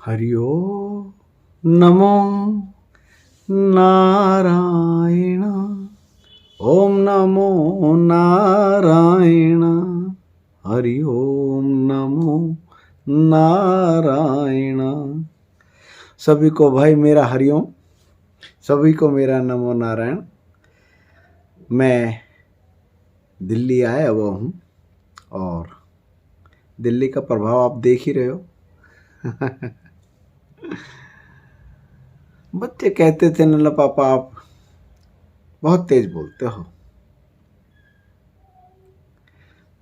हरि ओम नमो नारायण। ओम नमो नारायण। हरि ओम नमो नारायण। सभी को भाई मेरा हरिओम, सभी को मेरा नमो नारायण। मैं दिल्ली आया हुआ हूँ और दिल्ली का प्रभाव आप देख ही रहे हो। बच्चे कहते थे नल्ला पापा आप बहुत तेज बोलते हो,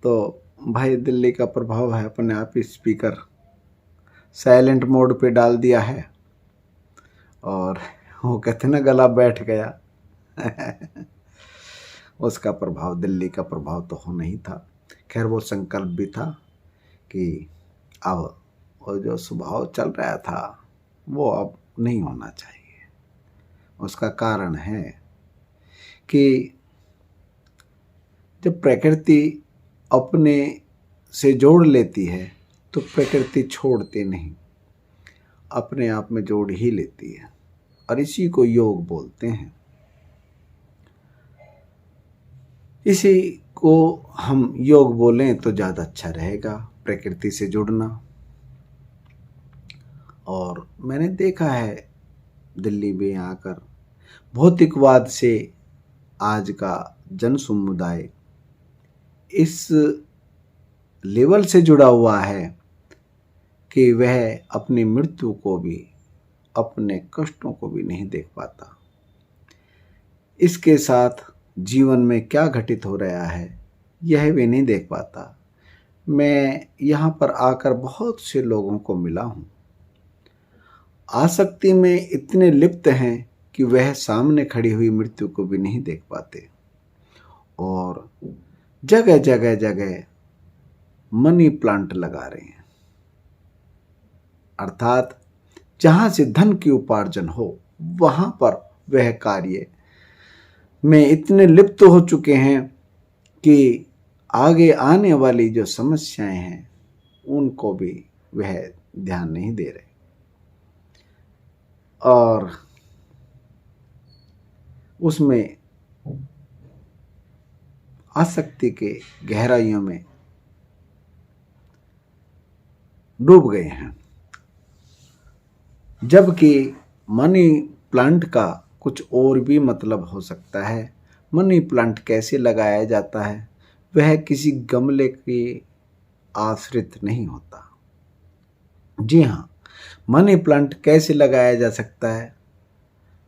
तो भाई दिल्ली का प्रभाव है। अपने आप ही स्पीकर साइलेंट मोड पे डाल दिया है और वो कहते ना गला बैठ गया। उसका प्रभाव, दिल्ली का प्रभाव तो हो नहीं था। खैर वो संकल्प भी था कि अब वो जो स्वभाव चल रहा था वो अब नहीं होना चाहिए। उसका कारण है कि जब प्रकृति अपने से जोड़ लेती है तो प्रकृति छोड़ती नहीं, अपने आप में जोड़ ही लेती है और इसी को योग बोलते हैं। इसी को हम योग बोलें तो ज़्यादा अच्छा रहेगा, प्रकृति से जुड़ना। और मैंने देखा है दिल्ली में आकर भौतिकवाद से आज का जन समुदाय इस लेवल से जुड़ा हुआ है कि वह अपनी मृत्यु को भी, अपने कष्टों को भी नहीं देख पाता। इसके साथ जीवन में क्या घटित हो रहा है यह भी नहीं देख पाता। मैं यहाँ पर आकर बहुत से लोगों को मिला हूँ, आसक्ति में इतने लिप्त हैं कि वह सामने खड़ी हुई मृत्यु को भी नहीं देख पाते और जगह जगह जगह मनी प्लांट लगा रहे हैं। अर्थात जहां से धन की उपार्जन हो वहां पर वह कार्य में इतने लिप्त हो चुके हैं कि आगे आने वाली जो समस्याएं हैं उनको भी वह ध्यान नहीं दे रहे और उसमें आसक्ति के गहराइयों में डूब गए हैं। जबकि मनी प्लांट का कुछ और भी मतलब हो सकता है। मनी प्लांट कैसे लगाया जाता है, वह किसी गमले के आश्रित नहीं होता। जी हाँ, मनी प्लांट कैसे लगाया जा सकता है,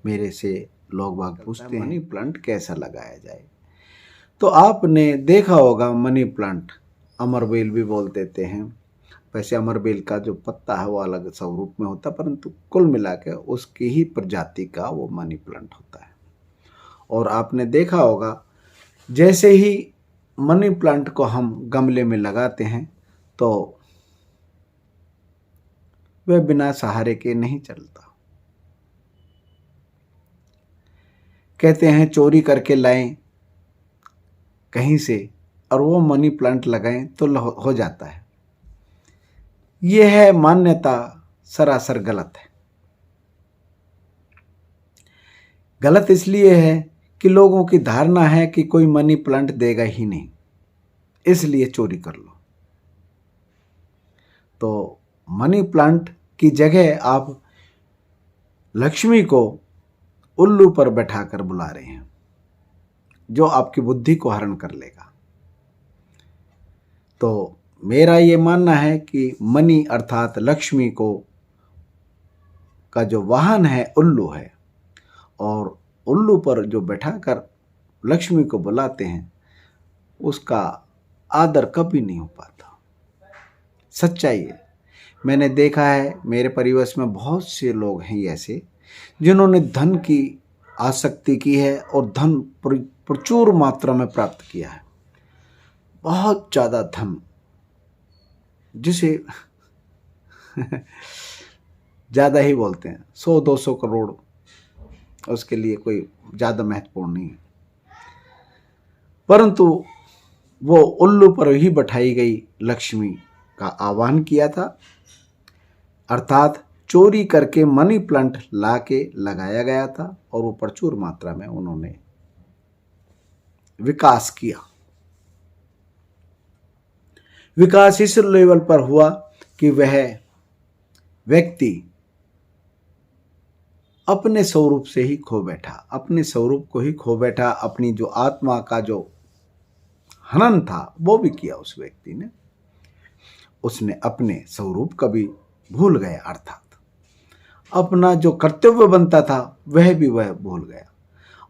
मेरे से लोग बाग पूछते हैं मनी प्लांट कैसा लगाया जाए। तो आपने देखा होगा मनी प्लांट, अमरबेल भी बोल देते हैं। वैसे अमरबेल का जो पत्ता है वो अलग स्वरूप में होता है, परंतु कुल मिला के उसकी ही प्रजाति का वो मनी प्लांट होता है। और आपने देखा होगा जैसे ही मनी प्लांट को हम गमले में लगाते हैं तो वह बिना सहारे के नहीं चलता। कहते हैं चोरी करके लाएं कहीं से और वो मनी प्लांट लगाएं तो हो जाता है। यह है मान्यता सरासर गलत है। गलत इसलिए है कि लोगों की धारणा है कि कोई मनी प्लांट देगा ही नहीं, इसलिए चोरी कर लो। तो मनी प्लांट की जगह आप लक्ष्मी को उल्लू पर बैठाकर बुला रहे हैं, जो आपकी बुद्धि को हरण कर लेगा। तो मेरा ये मानना है कि मनी अर्थात लक्ष्मी को का जो वाहन है उल्लू है, और उल्लू पर जो बैठाकर लक्ष्मी को बुलाते हैं उसका आदर कभी नहीं हो पाता। सच्चाई है। मैंने देखा है, मेरे परिवेश में बहुत से लोग हैं ऐसे जिन्होंने धन की आसक्ति की है और धन प्रचुर मात्रा में प्राप्त किया है। बहुत ज़्यादा धन, जिसे ज़्यादा ही बोलते हैं, 100-200 करोड़, उसके लिए कोई ज़्यादा महत्वपूर्ण नहीं है। परंतु वो उल्लू पर ही बैठाई गई लक्ष्मी का आह्वान किया था, अर्थात चोरी करके मनी प्लांट ला के लगाया गया था और वो प्रचुर मात्रा में उन्होंने विकास किया। विकास इस लेवल पर हुआ कि वह व्यक्ति अपने स्वरूप से ही खो बैठा, अपने स्वरूप को ही खो बैठा। अपनी जो आत्मा का जो हनन था वो भी किया उस व्यक्ति ने। उसने अपने स्वरूप का भी भूल गया, अर्थात अपना जो कर्तव्य बनता था वह भी वह भूल गया,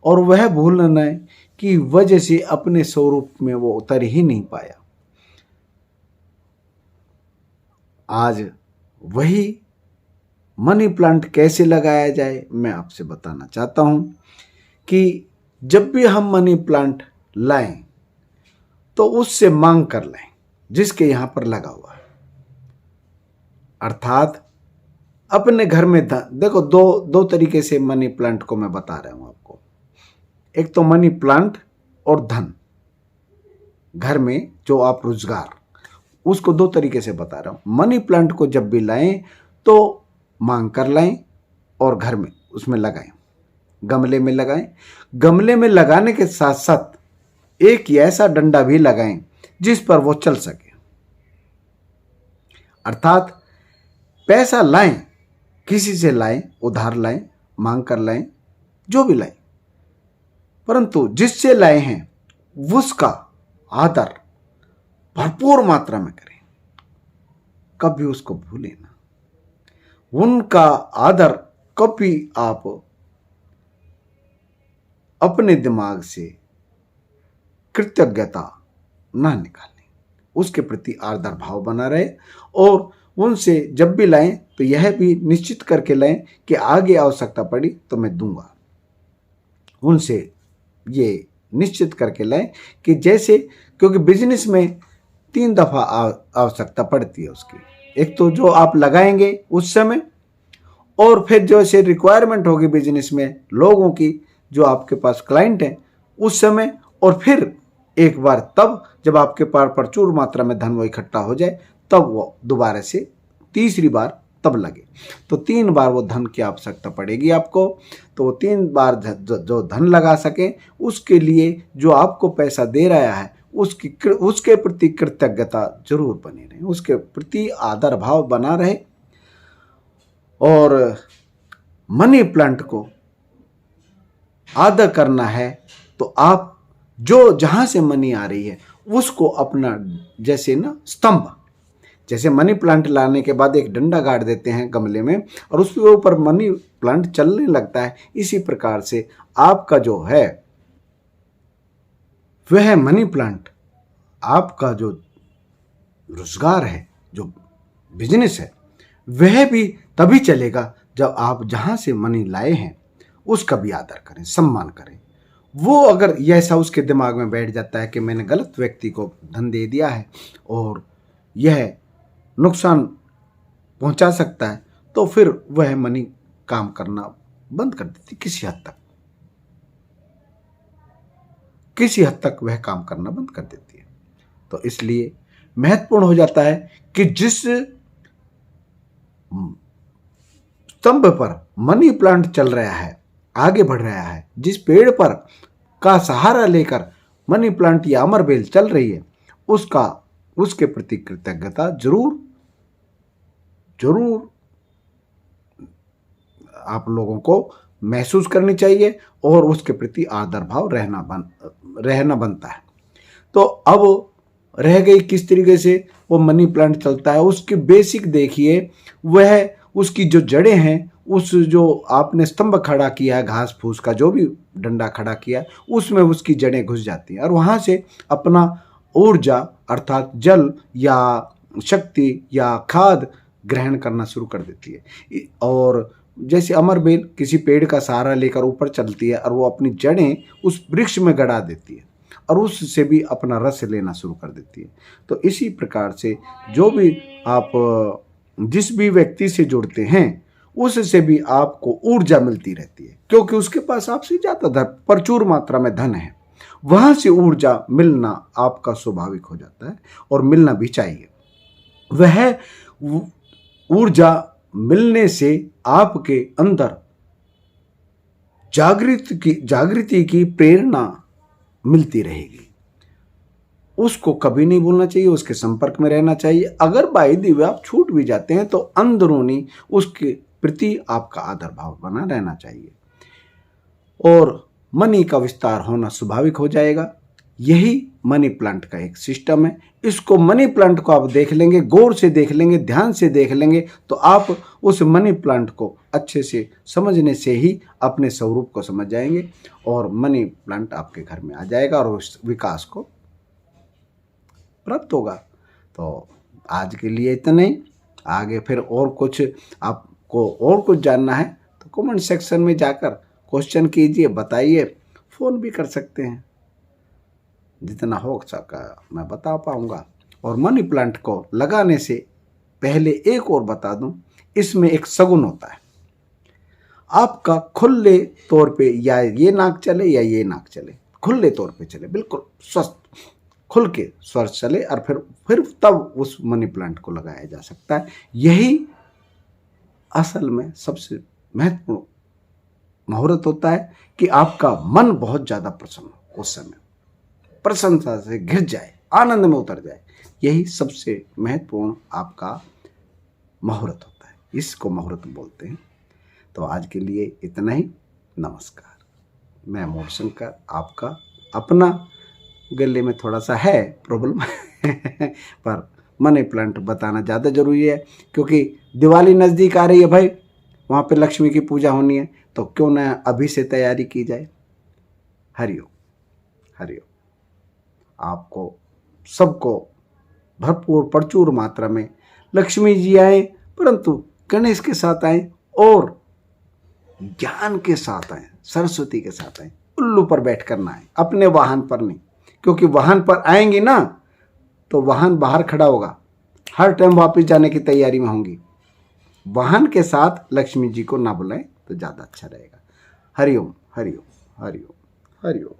और वह भूलने की वजह से अपने स्वरूप में वो उतर ही नहीं पाया। आज वही मनी प्लांट कैसे लगाया जाए मैं आपसे बताना चाहता हूं कि जब भी हम मनी प्लांट लाएं तो उससे मांग कर लें जिसके यहां पर लगा हुआ है। अर्थात अपने घर में देखो, दो तरीके से मनी प्लांट को मैं बता रहा हूं आपको। एक तो मनी प्लांट और धन, घर में जो आप रोजगार, उसको दो तरीके से बता रहा हूं। मनी प्लांट को जब भी लाएं तो मांग कर लाएं और घर में उसमें लगाएं, गमले में लगाएं। गमले में लगाने के साथ साथ एक ऐसा डंडा भी लगाएं जिस पर वो चल सके। अर्थात पैसा लाएं, किसी से लाएं, उधार लाएं, मांग कर लाएं, जो भी लाएं, परंतु जिससे लाए हैं उसका आदर भरपूर मात्रा में करें। कभी उसको भूलें ना। उनका आदर कभी आप अपने दिमाग से कृतज्ञता ना निकालें, उसके प्रति आदर भाव बना रहे। और उनसे जब भी लाएं तो यह भी निश्चित करके लाएं कि आगे आवश्यकता पड़ी तो मैं दूंगा। उनसे ये निश्चित करके लाएं कि जैसे, क्योंकि बिजनेस में 3 दफा आवश्यकता पड़ती है उसकी। एक तो जो आप लगाएंगे उस समय, और फिर जो ऐसे रिक्वायरमेंट होगी बिजनेस में लोगों की, जो आपके पास क्लाइंट हैं उस समय, और फिर एक बार तब जब आपके पास प्रचुर मात्रा में धन वो इकट्ठा हो जाए तब वो दोबारा से तीसरी बार तब लगे। तो 3 बार वो धन की आवश्यकता पड़ेगी आपको। तो वो 3 बार जो धन लगा सके उसके लिए जो आपको पैसा दे रहा है उसके प्रति कृतज्ञता जरूर बनी रहे, उसके प्रति आदर भाव बना रहे। और मनी प्लांट को आदर करना है तो आप जो जहां से मनी आ रही है उसको अपना, जैसे ना स्तंभ, जैसे मनी प्लांट लाने के बाद एक डंडा गाड़ देते हैं गमले में और उसके ऊपर मनी प्लांट चलने लगता है, इसी प्रकार से आपका जो है वह मनी प्लांट, आपका जो रोजगार है, जो बिजनेस है, वह भी तभी चलेगा जब आप जहां से मनी लाए हैं उसका भी आदर करें, सम्मान करें। वो अगर ऐसा उसके दिमाग में बैठ जाता है कि मैंने गलत व्यक्ति को धन दे दिया है और यह नुकसान पहुंचा सकता है, तो फिर वह मनी काम करना बंद कर देती। किसी हद तक वह काम करना बंद कर देती है। तो इसलिए महत्वपूर्ण हो जाता है कि जिस स्तंभ पर मनी प्लांट चल रहा है, आगे बढ़ रहा है, जिस पेड़ पर का सहारा लेकर मनी प्लांट या अमर बेल चल रही है, उसके प्रति कृतज्ञता जरूर आप लोगों को महसूस करनी चाहिए और उसके प्रति आदर भाव रहना बनता है। तो अब रह गई किस तरीके से वो मनी प्लांट चलता है, उसकी बेसिक देखिए। वह उसकी जो जड़ें हैं, उस जो आपने स्तंभ खड़ा किया है, घास फूस का जो भी डंडा खड़ा किया, उसमें उसकी जड़ें घुस जाती हैं और वहां से अपना ऊर्जा अर्थात जल या शक्ति या खाद ग्रहण करना शुरू कर देती है। और जैसे अमर बेल किसी पेड़ का सहारा लेकर ऊपर चलती है और वो अपनी जड़ें उस वृक्ष में गड़ा देती है और उससे भी अपना रस लेना शुरू कर देती है। तो इसी प्रकार से जो भी आप जिस भी व्यक्ति से जुड़ते हैं उससे भी आपको ऊर्जा मिलती रहती है, क्योंकि उसके पास आपसे ज़्यादा प्रचुर मात्रा में धन है। वहां से ऊर्जा मिलना आपका स्वाभाविक हो जाता है और मिलना भी चाहिए। वह ऊर्जा मिलने से आपके अंदर जागृति की प्रेरणा मिलती रहेगी। उसको कभी नहीं भूलना चाहिए, उसके संपर्क में रहना चाहिए। अगर बाई दिव्य आप छूट भी जाते हैं तो अंदरूनी उसके प्रति आपका आदर भाव बना रहना चाहिए और मनी का विस्तार होना स्वाभाविक हो जाएगा। यही मनी प्लांट का एक सिस्टम है। इसको मनी प्लांट को आप देख लेंगे, गौर से देख लेंगे, ध्यान से देख लेंगे तो आप उस मनी प्लांट को अच्छे से समझने से ही अपने स्वरूप को समझ जाएंगे और मनी प्लांट आपके घर में आ जाएगा और उस विकास को प्राप्त होगा। तो आज के लिए इतना ही। आगे फिर और कुछ आपको और कुछ जानना है तो कमेंट सेक्शन में जाकर क्वेश्चन कीजिए, बताइए, फ़ोन भी कर सकते हैं। जितना हो सका मैं बता पाऊंगा। और मनी प्लांट को लगाने से पहले एक और बता दूं, इसमें एक सगुन होता है। आपका खुले तौर पे या ये नाक चले या ये नाक चले, खुले तौर पे चले, बिल्कुल स्वस्थ खुल के स्वस्थ चले और फिर तब उस मनी प्लांट को लगाया जा सकता है। यही असल में सबसे महत्वपूर्ण मुहूर्त होता है कि आपका मन बहुत ज़्यादा प्रसन्न हो, उस समय प्रसन्नता से घिर जाए, आनंद में उतर जाए। यही सबसे महत्वपूर्ण आपका मुहूर्त होता है, इसको मुहूर्त बोलते हैं। तो आज के लिए इतना ही। नमस्कार। मैं मोर शंकर, आपका अपना। गले में थोड़ा सा है प्रॉब्लम पर मनी प्लांट बताना ज़्यादा ज़रूरी है क्योंकि दिवाली नज़दीक आ रही है भाई, वहाँ पे लक्ष्मी की पूजा होनी है, तो क्यों ना अभी से तैयारी की जाए। हरिओम हरिओम। आपको सबको भरपूर प्रचुर मात्रा में लक्ष्मी जी आए, परंतु गणेश के साथ आए और ज्ञान के साथ आए, सरस्वती के साथ आए। उल्लू पर बैठ कर ना आए, अपने वाहन पर नहीं, क्योंकि वाहन पर आएंगी ना तो वाहन बाहर खड़ा होगा, हर टाइम वापस जाने की तैयारी में होंगी। वाहन के साथ लक्ष्मी जी को ना बुलाएं तो ज़्यादा अच्छा रहेगा। हरिओम हरिओम हरिओम हरिओम।